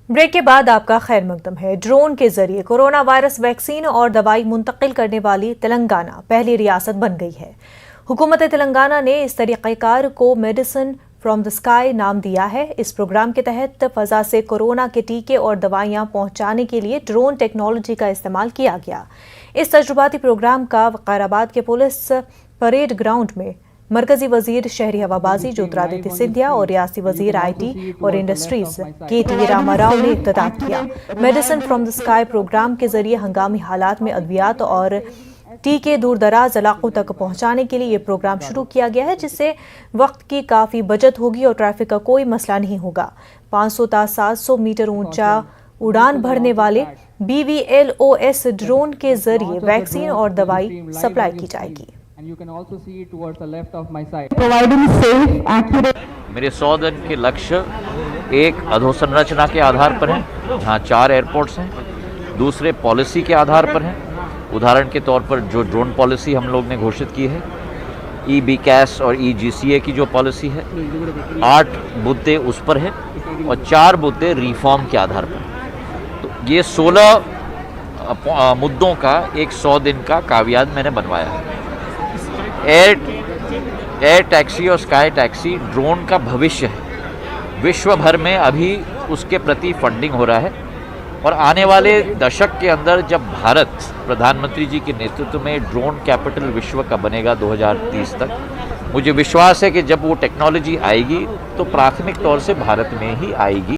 Break के बाद आपका खैर मकदम है। ड्रोन के जरिए कोरोना वायरस वैक्सीन और दवाई मुंतकिल करने वाली तेलंगाना पहली रियासत बन गई है। हुकूमत तेलंगाना ने इस तरीक़ेकार को मेडिसिन फ्रॉम द स्काई नाम दिया है। इस प्रोग्राम के तहत फजा से कोरोना के टीके और दवाइयां पहुंचाने के लिए ड्रोन टेक्नोलॉजी का इस्तेमाल किया गया। इस तजुर्बाती प्रोग्राम का वक़ाराबाद के पुलिस परेड ग्राउंड में मरकजी वजीर शहरी हवाबाजी ज्योतिरादित्य सिंधिया और रियासती वजीर IT और इंडस्ट्रीज KT रामाराव ने इफ्तिताह किया। Medicine from the sky programme के जरिए हंगामी हालात में अद्वियात और टीके दूर दराज इलाकों तक पहुंचाने के लिए ये प्रोग्राम शुरू किया गया है, जिससे वक्त की काफ़ी बचत होगी और ट्रैफिक का कोई मसला नहीं होगा। 500 ता 700 मीटर ऊंचा उड़ान भरने वाले BVLOS ड्रोन के जरिए वैक्सीन और दवाई सप्लाई की जाएगी। मेरे 100 दिन के लक्ष्य एक अधोसंरचना के आधार पर हैं, जहाँ 4 एयरपोर्ट्स हैं। दूसरे पॉलिसी के आधार पर हैं। उदाहरण के तौर पर जो ड्रोन पॉलिसी हम लोग ने घोषित की है, EBCAS और EGCA की जो पॉलिसी है, 8 मुद्दे उस पर है और 4 मुद्दे रिफॉर्म के आधार पर। तो ये 16 मुद्दों का एक 100 दिन का कावियाद मैंने बनवाया है। एयर टैक्सी और स्काई टैक्सी ड्रोन का भविष्य है। विश्व भर में अभी उसके प्रति फंडिंग हो रहा है और आने वाले दशक के अंदर जब भारत प्रधानमंत्री जी के नेतृत्व में ड्रोन कैपिटल विश्व का बनेगा 2030 तक, मुझे विश्वास है कि जब वो टेक्नोलॉजी आएगी तो प्राथमिक तौर से भारत में ही आएगी।